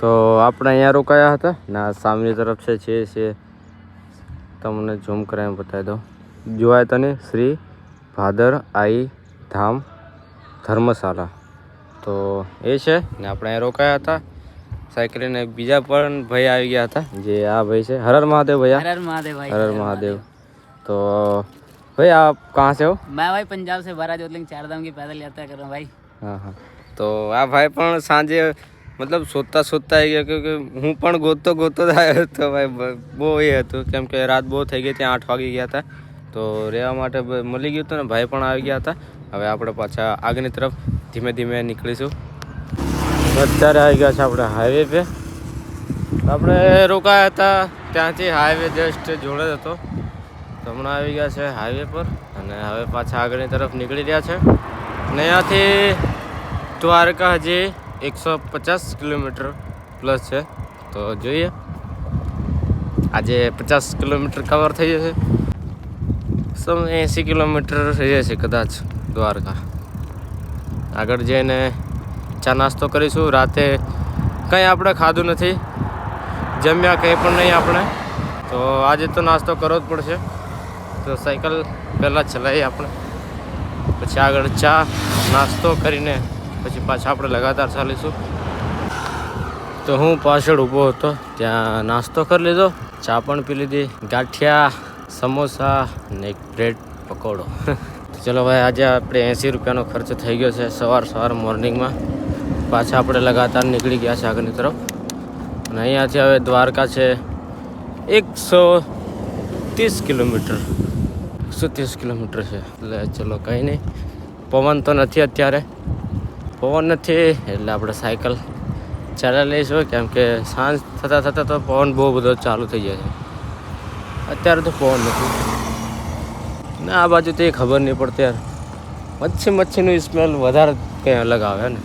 તો આપણે અહીંયા રોકાયા હતા ને આ સામેની તરફ છે તમને ઝૂમ કરીને બતાવી દઉં. જોવાય તને શ્રી ભાદર આઈ ધામ ધર્મશાળા તો એ છે ને આપણે અહીંયા રોકાયા હતા. સાયકલ લઈને બીજા પણ ભાઈ આવી ગયા હતા જે આ ભાઈ છે. હર હર મહાદેવ ભૈયા. हर हर महादेव भाई. हर हर महादेव. तो भाई आप कहाँ से हो? मैं भाई पंजाब से 12 ज्योतिर्लिंग 4 धाम की पैदल यात्रा कर रहा हूँ भाई. हाँ हाँ. તો આ ભાઈ પણ સાંજે મતલબ શોધતા આવી ગયા કે હું પણ ગોતતો આવ્યો હતો ભાઈ. બહુ એ હતું કેમ કે રાત બહુ થઈ ગઈ, ત્યાં 8 વાગી ગયા હતા તો રહેવા માટે મળી ગયું હતું ને ભાઈ પણ આવી ગયા હતા. હવે આપણે પાછા આગળની તરફ ધીમે ધીમે નીકળીશું. અત્યારે આવી ગયા છે આપણે હાઈવે પે. આપણે રોકાયા હતા ત્યાંથી હાઈવે જસ્ટ જોડે જ હતો તો હમણાં આવી ગયા છે હાઈવે પર અને હવે પાછા આગળની તરફ નીકળી રહ્યા છે. અને અહીંયાથી દ્વારકા હજી 150 કિલોમીટર પ્લસ છે તો જોઈએ આજે 50 કિલોમીટર કવર થઈ જશે. 80 કિલોમીટર થઈ જશે કદાચ દ્વારકા. આગળ જઈને ચા નાસ્તો કરીશું. રાતે કંઈ આપણે ખાધું નથી, જમ્યા કંઈ પણ નહીં આપણે, તો આજે તો નાસ્તો કરવો જ પડશે. તો સાયકલ પહેલાં ચલાવીએ આપણે, પછી આગળ ચા નાસ્તો કરીને પછી પાછા આપણે લગાતાર ચાલીશું. તો હું પાછળ ઊભો હતો ત્યાં નાસ્તો કરી લીધો, ચા પણ પી લીધી, ગાંઠિયા સમોસા ને એક બ્રેડ પકોડો. ચલો ભાઈ આજે આપણે 80 રૂપિયાનો ખર્ચ થઈ ગયો છે સવાર મોર્નિંગમાં. પાછા આપણે લગાતાર નીકળી ગયા છે આગળની તરફ અને અહીંયાથી હવે દ્વારકા છે 130 કિલોમીટર. 130 કિલોમીટર છે એટલે ચલો કંઈ નહીં. પવન તો નથી અત્યારે, પવન નથી એટલે આપણે સાયકલ ચાલી લઈશું કેમ કે સાંજ થતાં તો પવન બહુ બધો ચાલુ થઈ જાય છે. અત્યારે તો પવન નથી ને આ બાજુ તો એ ખબર નહીં પડતી યાર. મચ્છીનું સ્મેલ વધારે કંઈ અલગ આવે ને,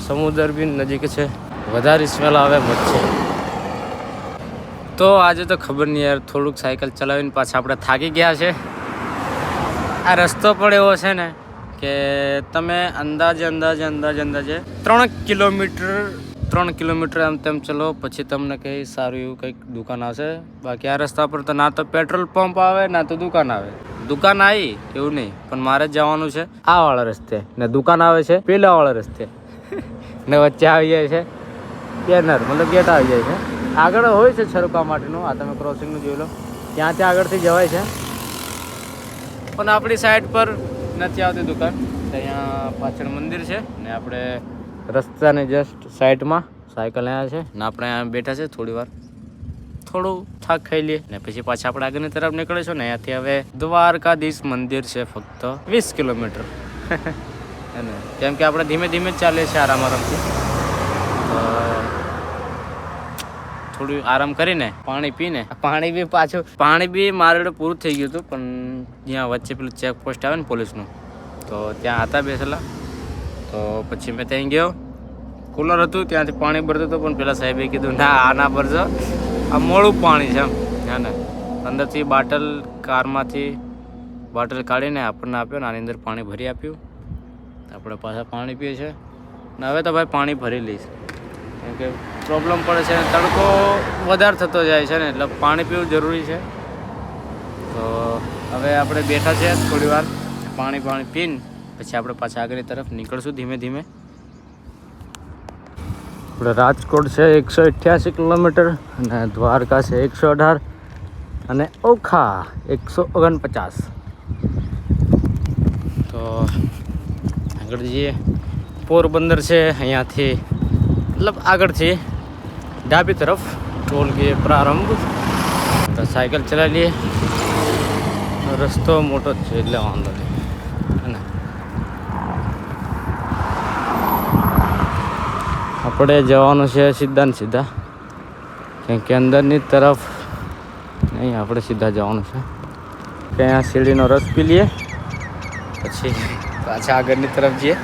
સમુદ્ર બી નજીક છે, વધારે સ્મેલ આવે મચ્છી. તો આજે તો ખબર નહીં યાર, થોડુંક સાયકલ ચલાવીને પાછા આપણે થાકી ગયા છે. આ રસ્તો પણ એવો છે ને કે તમે અંદાજે 3 કિલોમીટર આમ તેમ ચલો પછી તમને કંઈ સારું એવું કંઈક દુકાન આવશે. બાકી આ રસ્તા પર તો ના તો પેટ્રોલ પંપ આવે ના તો દુકાન આવે. દુકાન આવી એવું નહીં, પણ મારે જવાનું છે આ વાળા રસ્તે ને દુકાન આવે છે પેલા વાળા રસ્તે ને વચ્ચે આવી જાય છે બેનર, મતલબ ગેટ આવી જાય છે. આગળ હોય છે છરકા માટેનું, આ તમે ક્રોસિંગનું જોઈ લો, ત્યાંથી આગળથી જવાય છે પણ આપણી સાઈડ પર નથી આવતી દુકાન. અહીંયા પાછળ મંદિર છે ને આપણે રસ્તાની જસ્ટ સાઈડમાં સાયકલ અહીંયા છે ને આપણે અહીંયા બેઠા છે. થોડી વાર થોડું થાક ખાઈ લઈએ ને પછી પાછા આપણે આગળની તરફ નીકળીશું ને અહીંયાથી હવે દ્વારકાધીશ મંદિર છે ફક્ત 20 કિલોમીટર. કેમ કે આપણે ધીમે ધીમે જ ચાલીએ છીએ આરામથી. થોડું આરામ કરીને પાણી પીને પાણી બી મારે પૂરું થઈ ગયું હતું પણ જ્યાં વચ્ચે પેલું ચેકપોસ્ટ આવે ને પોલીસનું તો ત્યાં હતા બેસેલા તો પછી મેં ત્યાં ગયો. કુલર હતું ત્યાંથી પાણી ભરતું હતું પણ પેલા સાહેબે કીધું ના આ ના ભરજો, આ મોડું પાણી છે એમ. હા ને અંદરથી કારમાંથી બોટલ કાઢીને આપણને આપ્યો ને આની અંદર પાણી ભરી આપ્યું. આપણે પાછા પાણી પીએ છીએ ને હવે તો ભાઈ પાણી ભરી લઈશ કેમ કે પ્રોબ્લેમ પડે છે, તડકો વધારે થતો જાય છે ને એટલે પાણી પીવું જરૂરી છે. તો હવે આપણે બેઠા છે થોડી વાર પાણી પીને પછી આપણે પાછા આગળની તરફ નીકળશું ધીમે ધીમે. આપણે રાજકોટ છે 188 કિલોમીટર અને દ્વારકા છે 118 અને ઓખા 149. તો આગળ જઈએ. પોરબંદર છે અહીંયાથી મતલબ આગળથી ડાબી તરફ ટોલ ગેટ પ્રારંભ. તો સાયકલ ચલાવી લઈએ, રસ્તો મોટો જ છે એટલે વાંધો નહીં. અને આપણે જવાનું છે સીધા કેમ કે અંદરની તરફ નહીં, આપણે સીધા જવાનું છે. ત્યાં શેરડીનો રસ પી લઈએ પછી પાછા આગળની તરફ જઈએ.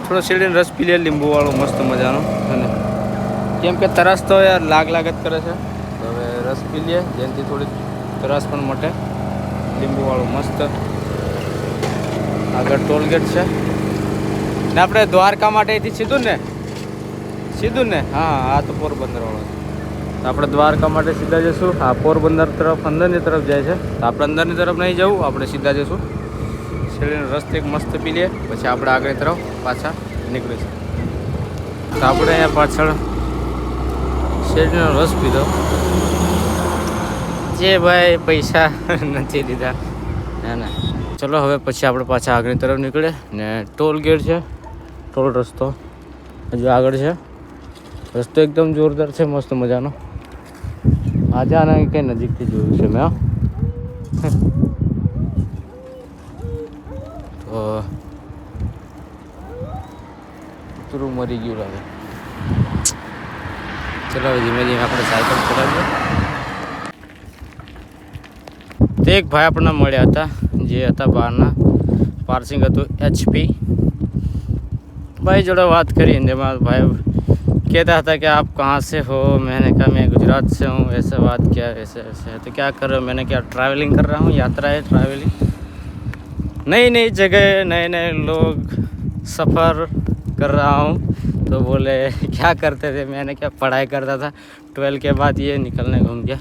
થોડો શેરડીનો રસ પી લઈએ લીંબુવાળો મસ્ત મજાનો. અને કેમ કે તરસ તો યાર લાગ જ કરે છે તો હવે રસ પી લઈએ જેનાથી થોડી તરસ પણ મટે. લીંબુવાળું મસ્ત. આગળ ટોલગેટ છે ને આપણે દ્વારકા માટે અહીંથી સીધું ને? હા, આ તો પોરબંદર વાળો છે. તો આપણે દ્વારકા માટે સીધા જઈશું. આ પોરબંદર તરફ અંદરની તરફ જાય છે. તો આપણે અંદરની તરફ નહીં જવું, આપણે સીધા જઈશું. શેરડીનો રસ એક મસ્ત પી લઈએ, પછી આપણે આગળ તરફ પાછા નીકળીશું. તો આપણે અહીંયા પાછળ શેરડીનો રસ પીધો. જે ભાઈ પૈસા નથી લીધા હે ને. ચલો હવે પછી આપણે પાછા આગળની તરફ નીકળે ને ટોલ ગેટ છે, ટોલ રસ્તો હજુ આગળ છે. રસ્તો એકદમ જોરદાર છે, મસ્ત મજાનો. આજે આને કંઈ નજીકથી જોયું છે મેં. તો કૂતરું મરી ગયું લાગે. ચલો હવે ધીમે ધીમે આપણે સાયકલ ચલાવીએ. તો એક ભાઈ આપણને મળ્યા હતા, જે હતા બહારના, પાર્સિંગ હતું HP. भाई जोड़ा बात करी हिंदी में. भाई कहता था कि आप कहाँ से हो? मैंने कहा मैं गुजरात से हूँ. ऐसे बात किया, ऐसे ऐसे. तो क्या कर रहे हो? मैंने क्या ट्रैवलिंग कर रहा हूँ, यात्रा है ट्रैवलिंग. नई नई जगह, नए नए लोग, सफ़र कर रहा हूँ. तो बोले क्या करते थे? मैंने क्या पढ़ाई करता था, 12 के बाद ये निकलने घूम गया.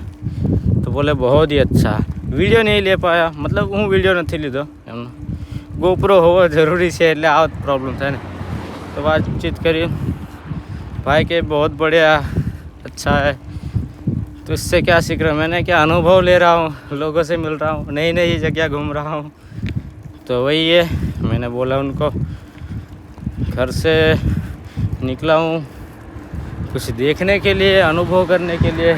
तो बोले बहुत ही अच्छा. वीडियो नहीं ले पाया, मतलब હું વિડીયો નથી લીધો એમનો. GoPro હોવો જરૂરી છે એટલે આ પ્રોબ્લેમ થાય ને. तो बातचीत करिए. भाई के बहुत बढ़िया, अच्छा है. तो इससे क्या सीख रहा हूँ? मैंने क्या अनुभव ले रहा हूँ, लोगों से मिल रहा हूँ, नई नई जगह घूम रहा हूँ. तो वही है, मैंने बोला उनको घर से निकला हूँ कुछ देखने के लिए, अनुभव करने के लिए,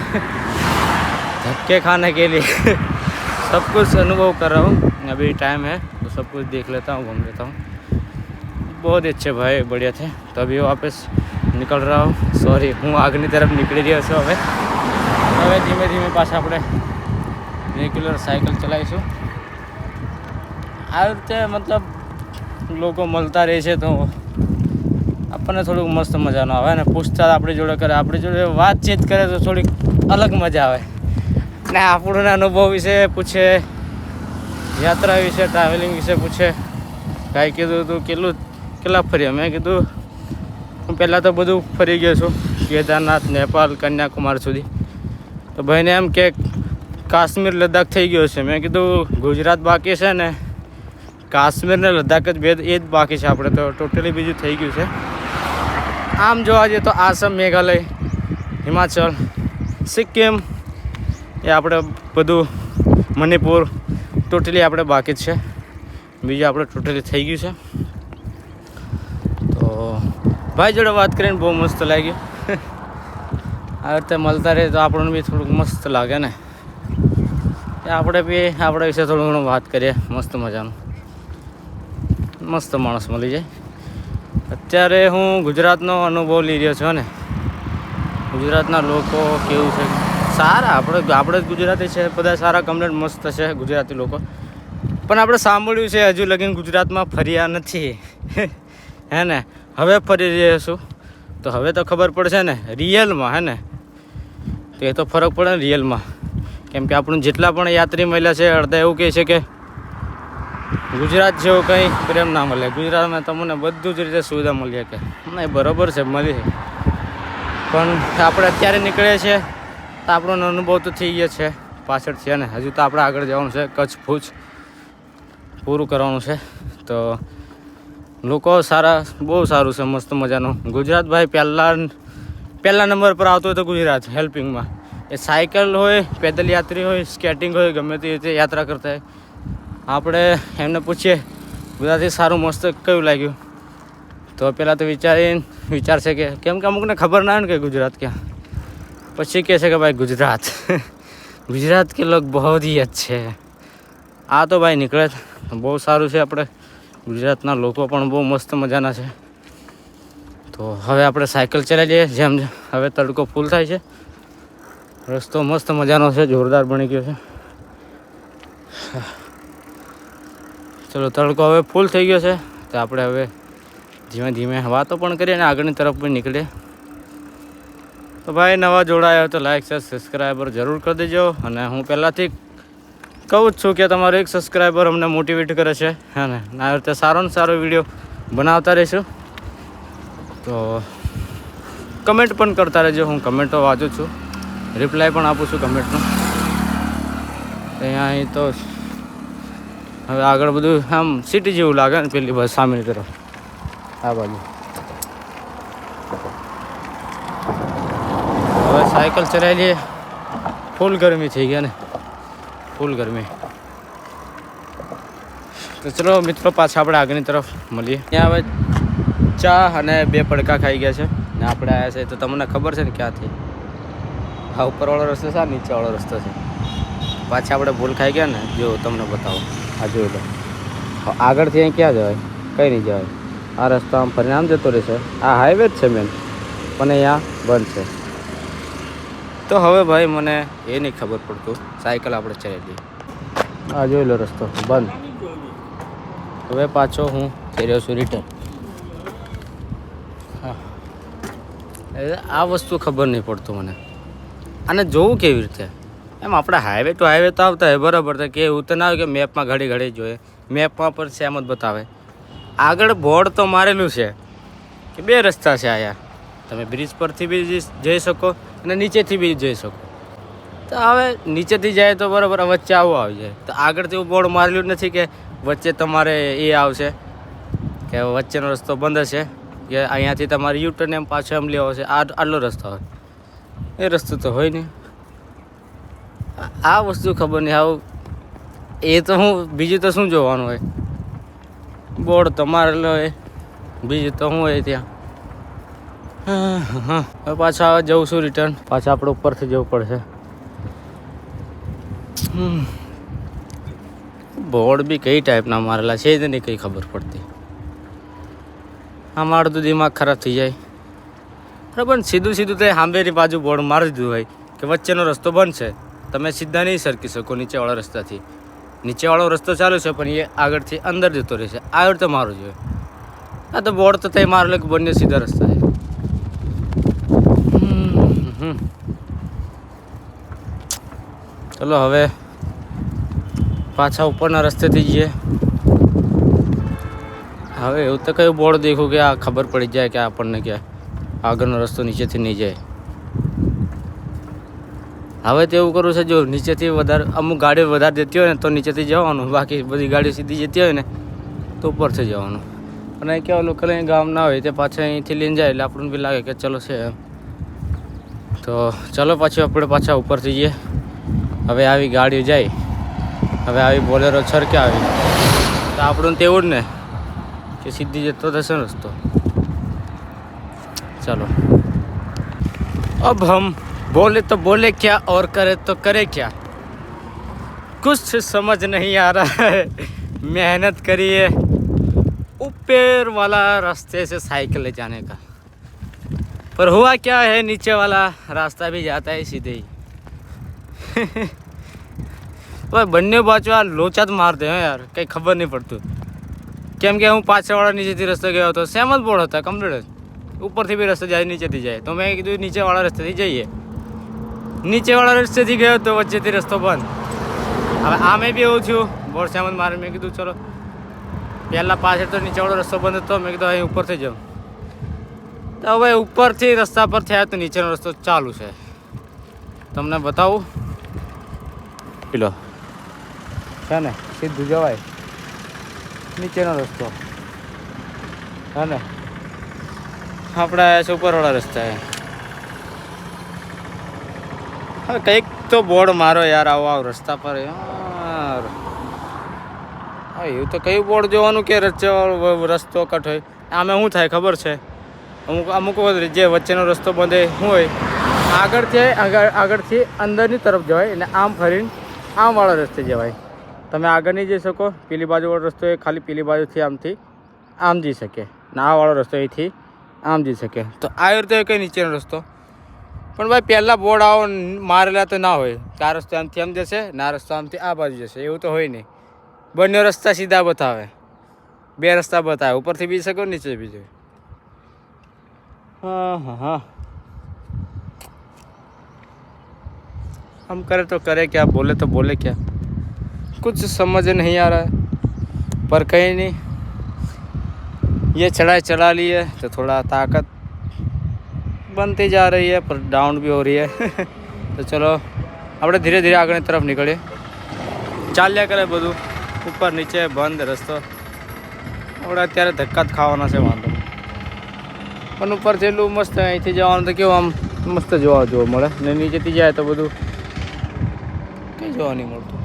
धक्के खाने के लिए. सब कुछ अनुभव कर रहा हूँ. अभी टाइम है तो सब कुछ देख लेता हूँ, घूम लेता हूँ. बहुत अच्छे भाई, बढ़िया थे. तो अभी वापस निकल रहा हूँ. सॉरी, હું આગળની તરફ નીકળી રહ્યો છું. હવે ધીમે ધીમે પાછા આપણે રેગ્યુલર સાયકલ ચલાવીશું. આ રીતે મતલબ લોકો મળતા રહે છે તો આપણને થોડુંક મસ્ત મજાનો આવે ને. પૂછતા આપણી જોડે કરે, આપણી જોડે વાતચીત કરે તો થોડીક અલગ મજા આવે ને. આપણને અનુભવ વિશે પૂછે, યાત્રા વિશે, ટ્રાવેલિંગ વિશે પૂછે. કાંઈ કીધું તું કેટલા ફર્યા? મેં કીધું હું પહેલાં તો બધું ફરી ગયો છું, કેદારનાથ, નેપાળ, કન્યાકુમારી સુધી. તો ભાઈને એમ કે કાશ્મીર, લદ્દાખ થઈ ગયો છે. મેં કીધું ગુજરાત બાકી છે ને, કાશ્મીર ને લદ્દાખ જ એ જ બાકી છે. આપણે તો ટોટલી બીજું થઈ ગયું છે. આમ જોવા જઈએ તો આસામ, મેઘાલય, હિમાચલ, સિક્કિમ એ આપણે બધું, મણિપુર ટોટલી આપણે બાકી જ છે. બીજું આપણે ટોટલી થઈ ગયું છે. તો ભાઈ જોડે વાત કરીને બહુ મસ્ત લાગ્યું. આ રીતે મળતા રહે તો આપણને બી થોડુંક મસ્ત લાગે ને. આપણે બી આપણા વિશે થોડું ઘણું વાત કરીએ. મસ્ત મજાનું, મસ્ત માણસ મળી જાય. અત્યારે હું ગુજરાતનો અનુભવ લઈ રહ્યો છું ને. ગુજરાતના લોકો કેવું છે, સારા. આપણે જ ગુજરાતી છે, બધા સારા, કમ્પ્લેટ મસ્ત છે ગુજરાતી લોકો. પણ આપણે સાંભળ્યું છે હજુ લગીન ગુજરાતમાં ફર્યા નથી હે ને. હવે ફરી રહ્યા છું તો હવે તો ખબર પડશે ને રિયલમાં, હે ને. તો એ તો ફરક પડે ને રિયલમાં. કેમ કે આપણને જેટલા પણ યાત્રી મળ્યા છે, અડધા એવું કહે છે કે ગુજરાત જેવો કંઈ પ્રેમ ના મળે. ગુજરાતમાં તમને બધું જ રીતે સુવિધા મળી શકે. નહીં, બરાબર છે, મળી છે. પણ આપણે અત્યારે નીકળીએ છીએ તો આપણો અનુભવ તો થઈ ગયો છે પાછળ છે ને. હજુ તો આપણે આગળ જવાનું છે, કચ્છ ભુજ પૂરું કરવાનું છે. તો લોકો સારા, બહુ સારું છે, મસ્ત મજાનું. ગુજરાત ભાઈ પહેલા નંબર પર આવતો હોય તો ગુજરાત હેલ્પિંગમાં. એ સાયકલ હોય, પેદલ યાત્રી હોય, સ્કેટિંગ હોય, ગમે તે રીતે યાત્રા કરતા હોય. આપણે એમને પૂછીએ ગુજરાતી સારું મસ્ત કયું લાગ્યું, તો પહેલાં તો વિચારશે કે, કેમ કે અમુકને ખબર ના હોય ને કે ગુજરાત ક્યાં. પછી કહે છે કે ભાઈ ગુજરાત ગુજરાત કે લોગ બહુ ही अच्छे है. આ તો ભાઈ નીકળે બહુ સારું છે. આપણે ગુજરાતના લોકો પણ બહુ મસ્ત મજાના છે. તો હવે આપણે સાયકલ ચલાવીએ. જેમ હવે તડકો ફૂલ થાય છે, રસ્તો મસ્ત મજાનો છે, જોરદાર બની ગયો છે. ચલો, તડકો હવે ફૂલ થઈ ગયો છે તો આપણે હવે ધીમે ધીમે વાતો પણ કરીએ અને આગળની તરફ પણ નીકળીએ. તો ભાઈ નવા જોડાયા હોય તો લાઈક, શેર, સબસ્ક્રાઈબર જરૂર કરી દેજો. અને હું પહેલાંથી કહું જ છું કે તમારો એક સબસ્ક્રાઈબર અમને મોટિવેટ કરે છે, હે ને. આ રીતે સારો ને સારો વિડીયો બનાવતા રહીશું. તો કમેન્ટ પણ કરતા રહેજો, હું કમેન્ટો વાંચું છું, રિપ્લાય પણ આપું છું કમેન્ટનો. અહીંયા અહીં તો હવે આગળ બધું આમ સિટી જેવું લાગે ને, પેલી બસ સામેની તરફ આ બાજુ. હવે સાયકલ ચલાવી લઈએ, ફૂલ ગરમી થઈ ગયા ને, ફૂલ ગરમી. તો ચલો મિત્રો, પાછા આપણે આગળની તરફ મળીએ. ત્યાં હવે ચા અને 2 પડકા ખાઈ ગયા છે ને આપણે આવ્યા છે. તો તમને ખબર છે ને ક્યાંથી? આ ઉપરવાળો રસ્તો છે, આ નીચેવાળો રસ્તો છે. પાછા આપણે ભૂલ ખાઈ ગયા ને, જો તમને બતાવો. આ જોઈ લો, આગળથી અહીં ક્યાં જવાય? કંઈ નહીં જવાય. આ રસ્તો આમ ફરીને આમ જતો રહેશે. આ હાઈવે જ છે મેન, પણ અહીંયા બંધ છે. તો હવે ભાઈ મને એ નહીં ખબર પડતું, સાયકલ આપણે ચલાવી દઈએ. આ જોઈ લો રસ્તો બંધ. હવે પાછો હું થઈ રહ્યો છું રિટર્ન. હા, આ વસ્તુ ખબર નહીં પડતું મને, અને જોવું કેવી રીતે? એમ આપણે હાઈવે ટુ હાઈવે તો આવતા હોય બરાબર, તો કે એવું તો ના આવે કે મેપમાં ઘડી જોઈએ. મેપમાં પણ સેમ જ બતાવે. આગળ બોર્ડ તો મારેલું છે કે 2 રસ્તા છે આયા. તમે બ્રિજ પરથી બી જઈ શકો અને નીચેથી બી જઈ શકો. તો હવે નીચેથી જાય તો બરાબર, વચ્ચે આવું આવી જાય. તો આગળથી એવું બોર્ડ મારેલું જ નથી કે વચ્ચે તમારે એ આવશે કે વચ્ચેનો રસ્તો બંધ હશે, કે અહીંયાથી તમારે યુટર્ન એમ પાછો એમ લેવો છે. આટલો રસ્તો હોય, એ રસ્તો તો હોય નહીં. આ વસ્તુ ખબર નહીં. આવું એ તો હું બીજું તો શું જોવાનું હોય? બોર્ડ તમારે હોય, બીજું તો શું હોય ત્યાં? હવે પાછા જવું છું રિટર્ન. પાછા આપણે ઉપરથી જવું પડશે. બોર્ડ બી કઈ ટાઈપના મારેલા છે જ નહીં, કંઈ ખબર પડતી. આમાં અડધું દિમાગ ખરાબ થઈ જાય. બરાબર, સીધું તો સાંભેરી બાજુ બોર્ડ મારી દીધું હોય કે વચ્ચેનો રસ્તો બંધ છે, તમે સીધા નહીં સરકી શકો નીચેવાળા રસ્તાથી. નીચેવાળો રસ્તો ચાલુ છે પણ એ આગળથી અંદર જતો રહેશે. આ રીતે મારું જોઈએ. આ તો બોર્ડ તો તે મારેલો કે બંને સીધા રસ્તા છે. ચલો હવે પાછા ઉપરના રસ્તેથી જઈએ. હવે એવું તો કયું બોર્ડ દેખું કે આ ખબર પડી જાય કે આપણને કે આગળનો રસ્તો નીચેથી નહીં જાય. હવે તો એવું કરવું છે, જો નીચેથી વધારે અમુક ગાડીઓ વધારે જતી હોય ને તો નીચેથી જવાનું, બાકી બધી ગાડીઓ સીધી જતી હોય ને તો ઉપરથી જવાનું. અને કેવા લોકો અહીં ગામ ના હોય તે પાછા અહીંથી લઈને જાય એટલે આપણને બી લાગે કે ચલો છે એમ. તો ચલો પાછું આપણે પાછા ઉપરથી જઈએ. હવે આવી ગાડીઓ જાય, હવે આવી બોલેરો છરકે આવી તો આપણું તેવું જ ને કે સીધી જતો થશે ને રસ્તો. ચલો अब हम बोले तो बोले क्या और करे तो करे क्या, कुछ समझ नहीं आ रहा है. मेहनत करिए ऊपर वाला रास्ते से साइकिल ले जाने का, पर हुआ क्या है नीचे वाला रास्ता भी जाता है सीधे ही. भाई બંને બાજુ આ લોચા જ માર દે યાર, કંઈ ખબર નહીં પડતું. કેમ કે હું પાછળવાળા નીચેથી રસ્તે ગયો હતો, સેમ જ બોર્ડ હતા કમ્પ્લીટ જ. ઉપરથી બી રસ્તો જાય, નીચેથી જાય. તો મેં કીધું નીચેવાળા રસ્તેથી જઈએ. નીચેવાળા રસ્તેથી ગયો તો વચ્ચેથી રસ્તો બંધ. હવે આમે બી એવું થયું, બોર્ડ સેમ જ મારે. મેં કીધું ચલો, પહેલાં પાછળ તો નીચેવાળો રસ્તો બંધ હતો, મેં કીધું અહીં ઉપરથી જાઉં. તો હવે ઉપરથી રસ્તા પર થયા તો નીચેનો રસ્તો ચાલુ છે. તમને બતાવું, પેલો છે ને સીધું જવાય નીચેનો રસ્તો છે ને, આપણે આવ્યા છે ઉપરવાળા રસ્તા. હા, કંઈક તો બોર્ડ મારો યાર આવો રસ્તા પર યાર. હા, એવું તો કયું બોર્ડ જોવાનું કે રસ્તો કટ હોય. આમે શું થાય ખબર છે? અમુક જે વચ્ચેનો રસ્તો બંધે શું હોય, આગળથી અંદરની તરફ જવાય અને આમ ફરીને આમવાળા રસ્તે જવાય. તમે આગળ નહીં જઈ શકો. પેલી બાજુવાળો રસ્તો એ ખાલી પેલી બાજુથી આમથી આમ જઈ શકે ને આવાળો રસ્તો અહીંથી આમ જઈ શકે. તો આ રીતે કંઈ નીચેનો રસ્તો. પણ ભાઈ પહેલાં બોર્ડ આવો મારેલા તો ના હોય કે આ રસ્તો આમથી આમ જશે ને આ રસ્તો આમથી આ બાજુ જશે, એવું તો હોય નહીં. બંને રસ્તા સીધા બતાવે, 2 રસ્તા બતાવે, ઉપરથી બી શકો નીચે બી જોઈએ. हाँ, हम करे तो करे क्या, बोले तो बोले क्या, कुछ समझ नहीं आ रहा है. पर कहीं नहीं, ये चढ़ा लिए तो थोड़ा ताकत बनती जा रही है पर डाउन भी हो रही है तो चलो આપણે ધીરે ધીરે આગળની તરફ નીકળીએ ચાલ્યા કરે બધું ઉપર નીચે બંધ રસ્તો આપણે અત્યારે ધક્કા જ ખાવાના છે વાંધો પણ ઉપરથી એટલું મસ્ત અહીંથી જવાનું તો કેવું આમ મસ્ત જોવા મળે ને નીચેથી જાય તો બધું કંઈ જોવા નહીં મળતું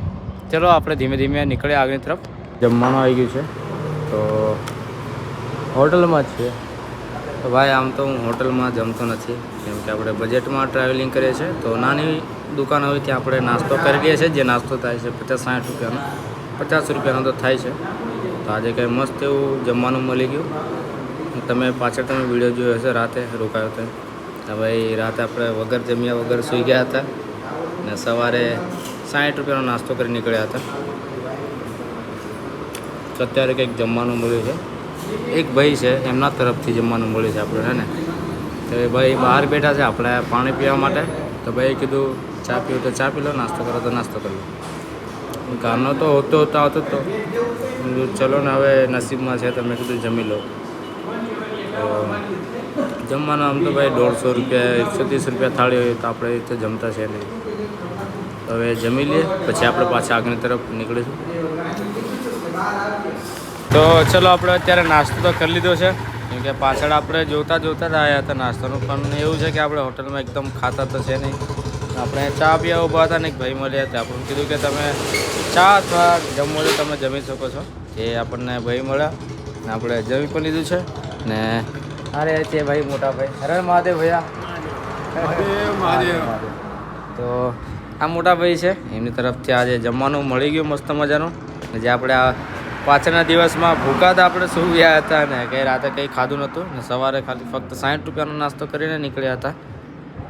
ચલો આપણે ધીમે ધીમે નીકળીએ આગળની તરફ જમવાનું આવી ગયું છે તો હોટલમાં જ છે તો ભાઈ આમ તો હું હોટલમાં જમતો નથી કેમ કે આપણે બજેટમાં ટ્રાવેલિંગ કરીએ છીએ તો નાની દુકાન હોય ત્યાં આપણે નાસ્તો કરી લઈએ છીએ જે નાસ્તો થાય છે 50-60 રૂપિયાનો 50 રૂપિયાનો તો થાય છે તો આજે કંઈ મસ્ત એવું જમવાનું મળી ગયું તમે પાછળ તમે વિડીયો જોયો હશે રાતે રોકાયો હતો તો ભાઈ રાતે આપણે વગર જમ્યા વગર સૂઈ ગયા હતા ને સવારે 60 રૂપિયાનો નાસ્તો કરી નીકળ્યા હતા તો અત્યારે કંઈક જમવાનું મળ્યું છે એક ભાઈ છે એમના તરફથી જમવાનું મળ્યું છે આપણે હે ને તો એ ભાઈ બહાર બેઠા છે આપણે પાણી પીવા માટે તો ભાઈ કીધું ચા પીવું તો ચા પી લો નાસ્તો કરો તો નાસ્તો કરી લો ગામનો તો હોતો આવતો જ તો ચલો ને હવે નસીબમાં છે તો મેં કીધું જમી લો તો જમવાનું આમ તો ભાઈ 150 રૂપિયા 130 રૂપિયા થાળી હોય તો આપણે તો જમતા છે નહીં તો હવે જમી લઈએ પછી આપણે પાછા આગળની તરફ નીકળીશું તો ચલો આપણે અત્યારે નાસ્તો તો કરી લીધો છે કેમ કે પાછળ આપણે જોતા જ આવ્યા હતા નાસ્તાનું પણ એવું છે કે આપણે હોટલમાં એકદમ ખાતા તો છે નહીં આપણે ચા પીવા ઊભા હતા ને એક ભાઈ મળ્યા હતા આપણને કીધું કે તમે ચા અથવા જમવો તો તમે જમી શકો છો એ આપણને ભાઈ મળ્યા ને આપણે જમી પણ લીધું છે ને અરે છે ભાઈ મોટા ભાઈ હરે મહાદેવ ભૈયા તો આ મોટા ભાઈ છે એમની તરફથી આજે જમવાનું મળી ગયું મસ્ત મજાનું જે આપણે આ પાછળના દિવસમાં ભૂખા હતા આપણે શું ગયા હતા ને કંઈ રાતે કંઈ ખાધું નહોતું ને સવારે ખાલી ફક્ત 60 રૂપિયાનો નાસ્તો કરીને નીકળ્યા હતા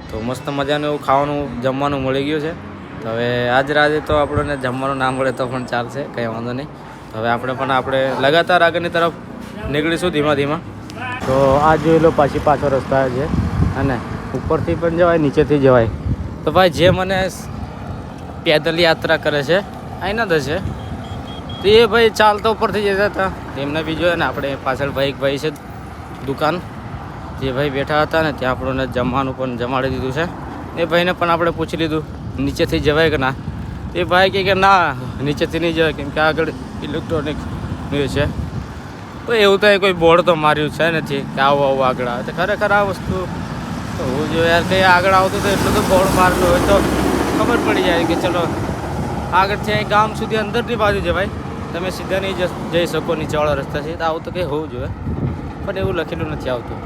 તો મસ્ત મજાનું એવું ખાવાનું જમવાનું મળી ગયું છે તો હવે આજ રાતે તો આપણને જમવાનું ના મળે તો પણ ચાલશે કંઈ વાંધો નહીં તો હવે આપણે લગાતાર આગળની તરફ નીકળીશું ધીમા ધીમા તો આ જોઈ લો પાછો રસ્તો છે અને ઉપરથી પણ જવાય નીચેથી જવાય તો ભાઈ જે મને પેદલ યાત્રા કરે છે અહીંના જ છે તો એ ભાઈ ચાલતા ઉપરથી જતા હતા એમને બી જોયા ને આપણે પાછળ એક ભાઈ છે દુકાન જે ભાઈ બેઠા હતા ને ત્યાં આપણને જમવાનું પણ જમાડી દીધું છે એ ભાઈને પણ આપણે પૂછી લીધું નીચેથી જવાય કે ના એ ભાઈ કહે કે ના નીચેથી નહીં જવાય કેમ કે આગળ ઇલેક્ટ્રોનિક છે તો એવું તો કોઈ બોર્ડ તો માર્યું છે નથી કે આવું આગળ આવે તો ખરેખર આ વસ્તુ તો હું જો યાર કંઈ આગળ આવતું તો એટલું તો બોર્ડ મારેલું હોય તો ખબર પડી જાય કે ચલો આગળથી અહીં ગામ સુધી અંદરની બાજુ જવાય તમે સીધા નહીં જઈ શકો નીચેવાળા રસ્તાથી તો આવું તો કંઈ હોવું જોઈએ પણ એવું લખેલું નથી આવતું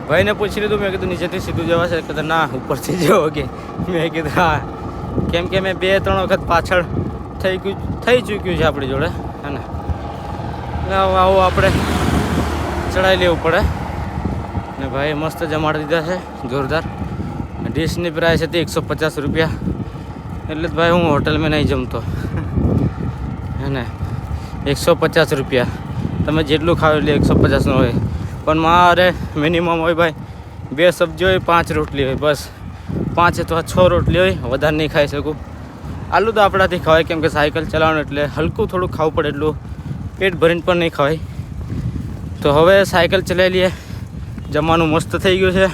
ભાઈને પૂછી લીધું મેં કીધું નીચેથી સીધું જવાશે કીધું ના ઉપરથી જવો કે મેં કીધું હા કેમ કે મેં 2-3 વખત પાછળ થઈ ચૂક્યું છે આપણી જોડે હે ને આવું આપણે ચડાવી લેવું પડે ને ભાઈ મસ્ત જમાડી દીધા છે જોરદાર ડીશની પ્રાઇસ હતી 150 રૂપિયા એટલે ભાઈ હું હોટલમાં નહીં જમતો હે ને 150 રૂપિયા તમે જેટલું ખાવ એટલે 150નું હોય પણ મારે મિનિમમ હોય ભાઈ 2 સબ્જી હોય 5 રોટલી હોય બસ 5 અથવા 6 રોટલી હોય વધારે નહીં ખાઈ શકું આલુ તો આપણાથી ખવાય કેમ કે સાયકલ ચલાવવાનું એટલે હલકું થોડું ખાવું પડે એટલું પેટ ભરીને પણ નહીં ખવાય તો હવે સાયકલ ચલાવી લઈએ જમવાનું મસ્ત થઈ ગયું છે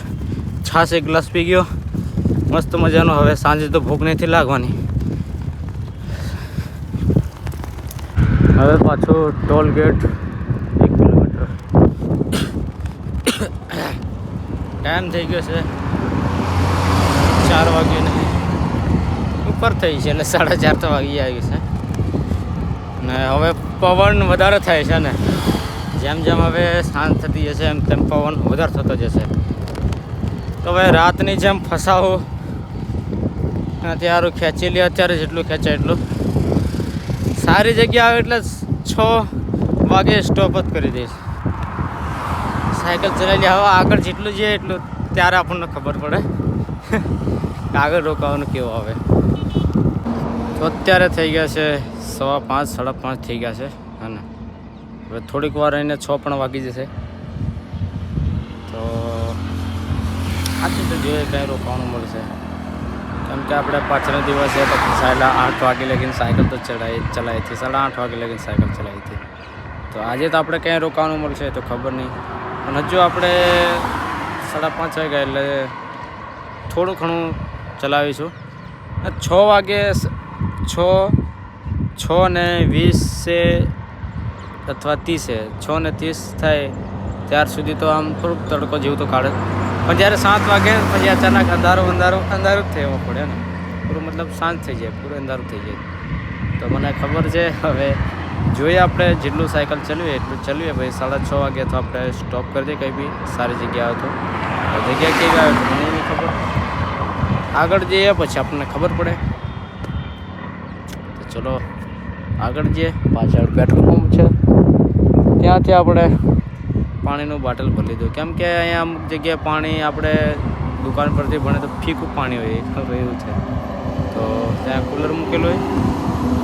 છાશ 1 ગ્લાસ પી ગયો મસ્ત મજાનું હવે સાંજે તો ભૂખ નથી લાગવાની હવે પાછું ટોલ ગેટ 1 કિલોમીટર ટાઈમ થઈ ગયો છે 4 વાગ્યે ઉપર થઈ છે એટલે 4:30 તો વાગી આવી છે ને હવે પવન વધારે થાય છે ને જેમ જેમ હવે સાંજ થતી જશે એમ તેમ પવન વધારે થતો જશે તો હવે રાતની જેમ ફસાવો અત્યારે ખેંચી લે અત્યારે જેટલું ખેંચાય એટલું સારી જગ્યા આવે એટલે 6 વાગે સ્ટોપ જ કરી દઈશ સાયકલ ચલાવી હવે આગળ જેટલું જઈએ એટલું ત્યારે આપણને ખબર પડે આગળ રોકાવાનું કેવું આવે તો અત્યારે થઈ ગયા છે 5:15 5:30 થઈ ગયા છે હા ને હવે થોડીક વાર રહીને 6 પણ વાગી જશે તો આજે તો જોઈએ કંઈ રોકાવાનું મળશે કેમ કે આપણે પાછળનો દિવસ છે તો સાડા 8 વાગે લગીને સાયકલ તો ચલાવી હતી 8:30 વાગે લગીને સાયકલ ચલાવી હતી તો આજે તો આપણે ક્યાંય રોકાવાનું મળશે તો ખબર નહીં પણ હજુ આપણે 5:30 વાગ્યા એટલે થોડું ઘણું ચલાવીશું. 6 વાગે 6:20 અથવા 30 6:30 થાય ત્યાર સુધી તો આમ થોડુંક તડકો જેવું તો કાઢે, પણ જ્યારે 7 વાગે પછી અચાનક અંધારું જ થવું પડે ને, પૂરું મતલબ સાંજ થઈ જાય, પૂરું અંધારું થઈ જાય. તો મને ખબર છે, હવે જોઈએ આપણે જેટલું સાયકલ ચલાવીએ એટલું ચલાવીએ. ભાઈ 6:30 વાગે તો આપણે સ્ટોપ કરી દઈએ કંઈ બી સારી જગ્યા હતો. જગ્યા કેવી આવે તો મને નહીં ખબર, આગળ જઈએ પછી આપણને ખબર પડે. તો ચલો આગળ જઈએ. પાછળ પેટ્રોલ પંપ છે, ત્યાંથી આપણે પાણીનું બોટલ ભરી લીધું, કેમ કે અહીંયા અમુક જગ્યાએ પાણી આપણે દુકાન પરથી ભણે તો ફીકું પાણી હોય એવું છે. તો ત્યાં કુલર મૂકેલું હોય,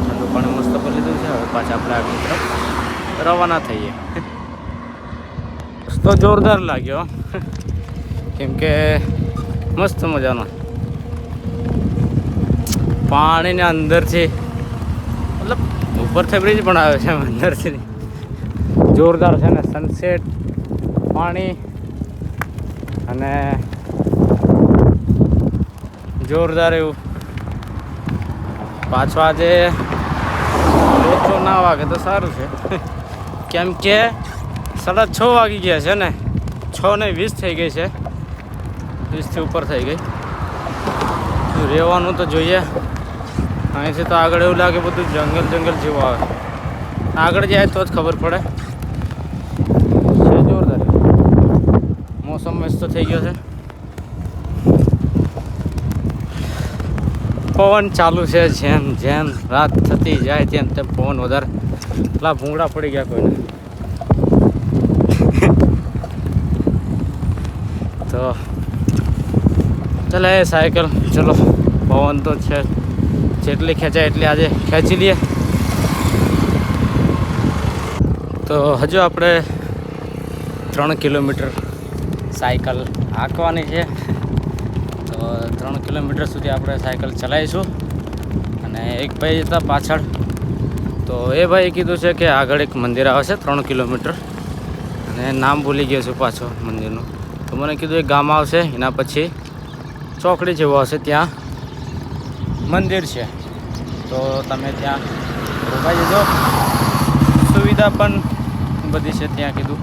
ઠંડુ પાણી મસ્ત ભરી લીધું છે. હવે પાછા આપણે આગળ તરફ રવાના થઈએ. રસ્તો જોરદાર લાગ્યો, કેમ કે મસ્ત મજાનો પાણીને અંદરથી, મતલબ ઉપરથી બ્રિજ પણ આવે છે, અંદરથી જોરદાર છે ને. સનસેટ, પાણી અને જોરદાર એવું. પાછો આજે લોચો ના વાગે તો સારું છે, કેમ કે 6:30 વાગી ગયા છે ને, 6:20 થઈ ગઈ છે, 20થી ઉપર થઈ ગઈ. રહેવાનું તો જોઈએ. અહીંથી તો આગળ એવું લાગે બધું જંગલ જેવું આવે. આગળ જાય તો જ ખબર પડે. છે જોરદાર, મોસમ મસ્ત થઈ ગયો છે, પવન ચાલુ છે. જેમ રાત થતી જાય તેમ પવન વધારે. પેલા ભૂંગળા પડી ગયા કોઈને. તો ચલે સાયકલ, ચલો પવન તો છે, જેટલી ખેંચાય એટલી આજે ખેંચી લઈએ. તો હજુ આપણે 3 કિલોમીટર સાયકલ હાંકવાની છે. તો 3 કિલોમીટર સુધી આપણે સાયકલ ચલાવીશું. અને એક ભાઈ હતા પાછળ, તો એ ભાઈ કીધું છે કે આગળ એક મંદિર આવે છે 3 કિલોમીટર, અને નામ ભૂલી ગયો છું પાછો મંદિરનું. તો મને કીધું એક ગામ આવશે, એના પછી ચોકડી જેવું આવશે, ત્યાં મંદિર છે. તો તમે ત્યાં રોકાઈ જજો, સુવિધા પણ બધી છે ત્યાં, કીધું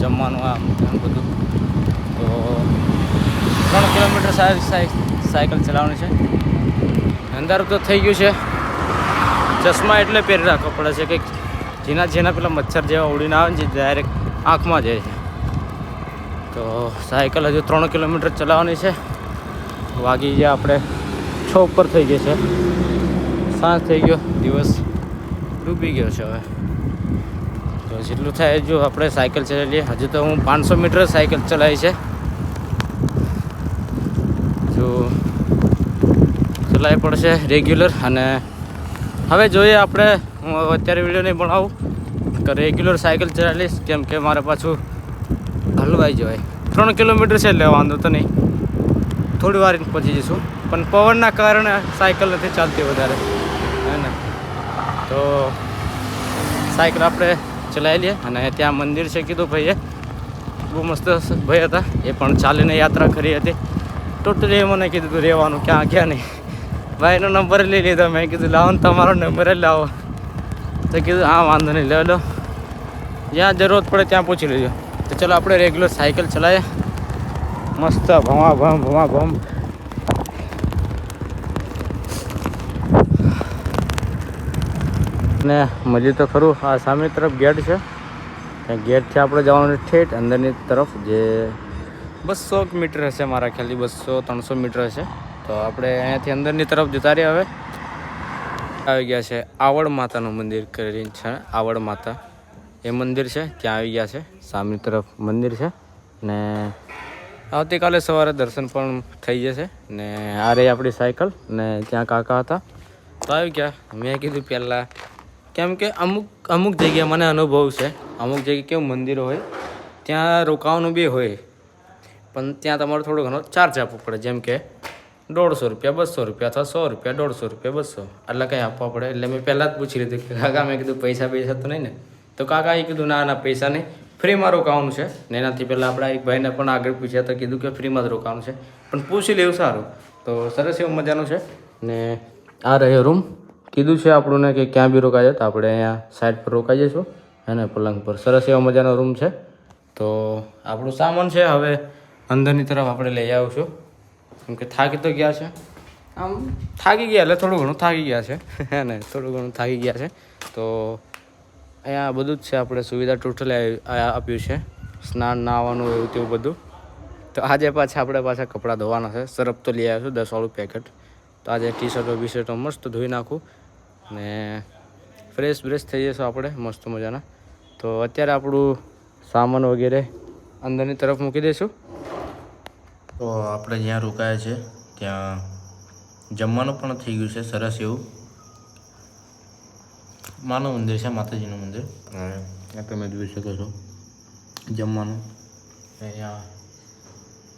જમવાનું આમ તેમ બધું. તો 3 કિલોમીટર સાયકલ ચલાવવાની છે. અંધારું તો થઈ ગયું છે, ચશ્મા એટલે પહેરી રાખવા પડે છે, કંઈક જેના પેલા મચ્છર જેવા ઉડીને આવે ને જે ડાયરેક્ટ આંખમાં જાય છે. તો સાયકલ હજુ 3 કિલોમીટર ચલાવવાની છે. વાગી ગયા આપણે 6 ઉપર થઈ ગઈ છે, સાંજ થઈ ગયો, દિવસ ડૂબી ગયો છે. હવે તો જેટલું થાય જો આપણે સાયકલ ચલાવીએ. હજુ તો હું 500 મીટર સાયકલ ચલાવી છે, જો ચલાવી પડશે રેગ્યુલર. અને હવે જોઈએ આપણે, હું અત્યારે વિડીયો નહીં બનાવું કે રેગ્યુલર સાયકલ ચલાવી લઈશ, કેમ કે મારે પાછું હલવાઈ જવાય. 3 કિલોમીટર છે એટલે વાંધો તો નહીં, થોડી વાર પહોંચી જઈશું. પણ પવનના કારણે સાયકલ નથી ચાલતી વધારે, હે ને. તો સાયકલ આપણે ચલાવી લઈએ. અને ત્યાં મંદિર છે કીધું ભાઈએ, બહુ મસ્ત ભાઈ હતા, એ પણ ચાલીને યાત્રા કરી હતી. ટોટલી મને કીધું હતું રહેવાનું, ક્યાં નહીં. ભાઈનો નંબર લઈ લીધો. મેં કીધું લાવો ને તમારો નંબર જ લાવો. તો કીધું હા વાંધો નહીં, લઈ લો, જ્યાં જરૂરત પડે ત્યાં પૂછી લેજો. તો ચલો આપણે રેગ્યુલર સાયકલ ચલાવીએ, મસ્ત ભમ. ને મજી તો ખરું. આ સામે તરફ ગેટ છે, ત્યાં ગેટથી આપણે જવાનું ઠેઠ અંદરની તરફ, જે 200 મીટર હશે મારા ખ્યાલથી, 200-300 મીટર હશે. તો આપણે અહીંયાથી અંદરની તરફ જતા રહીએ. હવે આવી ગયા છે આવડ માતાનું મંદિર કરીને છે, આવડ માતા એ મંદિર છે, ત્યાં આવી ગયા છે. સામેની તરફ મંદિર છે, ને આવતીકાલે સવારે દર્શન પણ થઈ જશે. ને આ રહી આપણી સાયકલ, ને ત્યાં કાકા હતા તો આવી ગયા. મેં કીધું પહેલાં, કેમ કે અમુક જગ્યાએ મને અનુભવ છે, અમુક જગ્યાએ કેવું મંદિરો હોય ત્યાં રોકાવાનું બી હોય, પણ ત્યાં તમારે થોડો ઘણો ચાર્જ આપવો પડે. જેમ કે 150 રૂપિયા, 200 રૂપિયા અથવા 100 રૂપિયા, 150 રૂપિયા, 200 એટલે કંઈ આપવા પડે. એટલે મેં પહેલાં જ પૂછી લીધું કે કાકા, મેં કીધું પૈસા તો નહીં ને? તો કાકાએ કીધું ના પૈસા નહીં, ફ્રીમાં રોકાવાનું છે ને એનાથી પહેલાં આપણા એક ભાઈને પણ આગળ પૂછ્યા તો કીધું કે ફ્રીમાં જ રોકાવાનું છે પણ પૂછી લેવું સારું. તો સરસ એવું મજાનું છે ને આ રહ્યો રૂમ. કીધું છે આપણને કે ક્યાં બી રોકાઈ જાય તો આપણે અહીંયા સાઈડ પર રોકાઈ જઈશું અને પલંગ પર. સરસ એવો મજાનો રૂમ છે. તો આપણું સામાન છે હવે અંદરની તરફ આપણે લઈ આવીશું કેમ કે થાકી તો ગયા છે. આમ થાકી ગયા એટલે થોડું ઘણું થાકી ગયા છે હે ને થોડું ઘણું થાકી ગયા છે. તો અહીંયા બધું જ છે આપણે સુવિધા ટોટલી આપ્યું છે. સ્નાન નાહવાનું એવું તેવું બધું. તો આજે પાછા કપડાં ધોવાના છે. સરફ તો લઈ આવ્યો છું 10 વાળું પેકેટ. તો આજે ટી શર્ટો બી શર્ટો મસ્ત ધોઈ નાખું ને ફ્રેશ બ્રેશ થઈ જશું આપણે મસ્ત મજાના. તો અત્યારે આપણું સામાન વગેરે અંદરની તરફ મૂકી દઈશું. તો આપણે જ્યાં રોકાયા છે ત્યાં જમવાનું પણ થઈ ગયું છે સરસ એવું. માનું મંદિર છે, માતાજીનું મંદિર. ત્યાં તમે જોઈ શકો છો જમવાનું. અહીંયા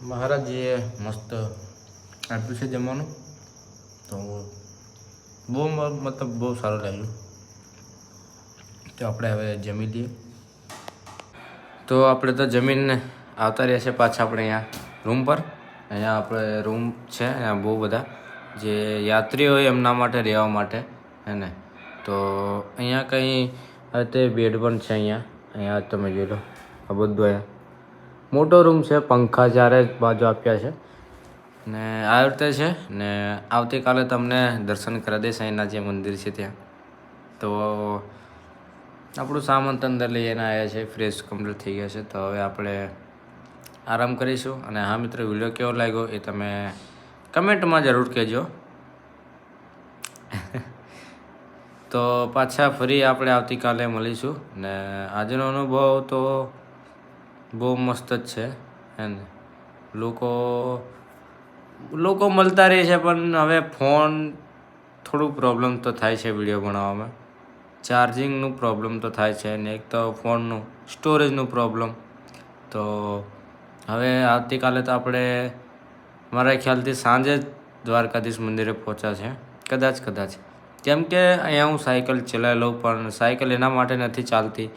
મહારાજજીએ મસ્ત આપ્યું છે જમવાનું. તો બહુ સારું લાગ્યું. તો આપણે હવે જમી લઈએ. તો આપણે તો જમીને આવતા રહ્યા છે પાછા આપણે અહીંયા રૂમ પર. અહીંયા આપણે રૂમ છે અહીંયા બહુ બધા જે યાત્રીઓ હોય એમના માટે રહેવા માટે હે ને. તો અહીંયા કંઈ તે બેડ પણ છે અહીંયા તમે જોઈ લો. આ બધું અહીંયા મોટો રૂમ છે. પંખા ચારે બાજુ આપ્યા છે ને આ રીતે છે ને આવતીકાલે તમને દર્શન કરાવી દઈશ અહીંના જે મંદિર છે ત્યાં. તો આપણું સામાન તો અંદર લઈને આવ્યા છે. ફ્રેશ કમ્પ્લીટ થઈ ગયા છે. તો હવે આપણે આરામ કરીશું. અને હા મિત્રો, વિડીયો કેવો લાગ્યો એ તમે કમેન્ટમાં જરૂર કહેજો. તો પાછા ફરી આપણે આવતીકાલે મળીશું ને આજનો અનુભવ તો બહુ મસ્ત જ છે હે ને. લોકો મળતા રહે છે પણ હવે ફોન થોડું પ્રોબ્લેમ તો થાય છે વિડીયો બનાવવામાં. ચાર્જિંગનું પ્રોબ્લેમ તો થાય છે ને એક તો ફોનનું સ્ટોરેજનું પ્રોબ્લેમ. તો હવે આવતીકાલે તો આપણે મારા ખ્યાલથી સાંજે જ દ્વારકાધીશ મંદિરે પહોંચ્યા છે કદાચ. કેમ કે અહીંયા હું સાયકલ ચલાવી લઉં પણ સાયકલ એના માટે નથી ચાલતી.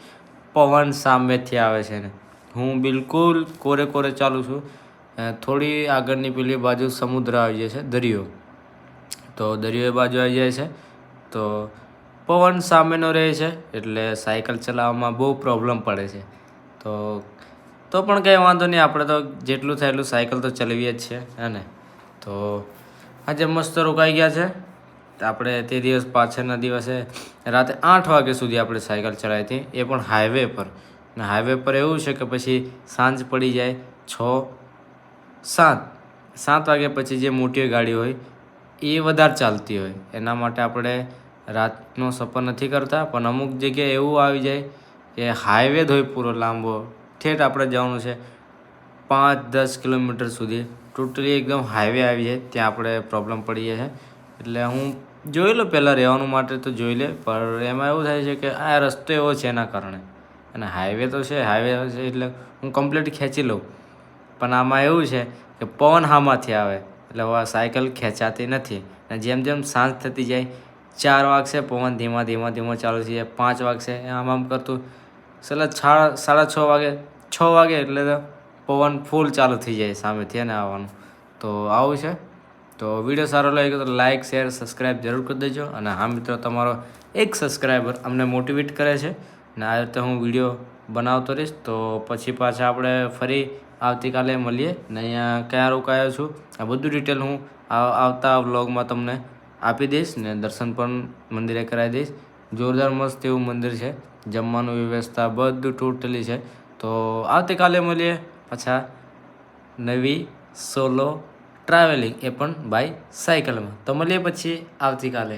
પવન સામેથી આવે છે ને હું બિલકુલ કોરે ચાલું છું. થોડી આગળની પેલી બાજુ સમુદ્ર આવી જાય છે, દરિયો. તો દરિયો એ બાજુ આવી જાય છે તો પવન સામેનો રહે છે એટલે સાયકલ ચલાવવામાં બહુ પ્રોબ્લેમ પડે છે. તો પણ કંઈ વાંધો નહીં, આપણે તો જેટલું થાય એટલું સાયકલ તો ચલાવીએ જ છે હે ને. તો આજે મસ્ત રોકાઈ ગયા છે. આપણે તે દિવસ પાછળના દિવસે રાતે 8 વાગ્યા સુધી આપણે સાયકલ ચલાવી હતી, એ પણ હાઈવે પર. ને હાઈવે પર એવું છે કે પછી સાંજ પડી જાય 7 વાગ્યા પછી જે મોટી ગાડી હોય એ વધારે ચાલતી હોય એના માટે આપણે રાતનો સફર નથી કરતા. પણ અમુક જગ્યાએ એવું આવી જાય કે હાઈવે જ હોય પૂરો લાંબો, ઠેઠ આપણે જવાનું છે 5-10 કિલોમીટર સુધી, ટોટલી એકદમ હાઈવે આવી જાય ત્યાં આપણે પ્રોબ્લેમ પડી જાય છે. એટલે હું જોઈ લો પહેલાં રહેવાનું માટે તો જોઈ લે, પણ એમાં એવું થાય છે કે આ રસ્તો એવો છે એના કારણે. અને હાઈવે તો છે એટલે હું કમ્પ્લીટ ખેંચી લઉં. પણ આમાં એવું છે કે પવન હામાંથી આવે એટલે હવે સાયકલ ખેંચાતી નથી. અને જેમ સાંજ થતી જાય 4 વાગશે પવન ધીમા ચાલુ થઈ જાય. 5 વાગશે આમ કરતું છેલ્લા 6:30 વાગે 6 વાગે એટલે તો પવન ફૂલ ચાલુ થઈ જાય સામેથી એને આવવાનું. તો આવું છે. તો વિડીયો સારો લાગ્યો તો લાઇક શેર સબસ્ક્રાઈબ જરૂર કરી દેજો. અને હા મિત્રો, તમારો એક સબસ્ક્રાઈબર અમને મોટિવેટ કરે છે ને આ રીતે હું વિડીયો બનાવતો રહીશ. તો પછી પાછા આપણે ફરી આવતીકાલે મળીએ ને અહીંયા ક્યાં રોકાયો છું આ બધું ડિટેલ હું આવતા વ્લોગમાં તમને આપી દઈશ ને દર્શન પણ મંદિરે કરાવી દઈશ. જોરદાર મસ્ત એવું મંદિર છે. જમવાનું વ્યવસ્થા બધું ટોટલી છે. તો આવતીકાલે મળીએ પાછા નવી સોલો ટ્રાવેલિંગ, એ પણ બાય સાયકલમાં. તો મળીએ પછી આવતીકાલે.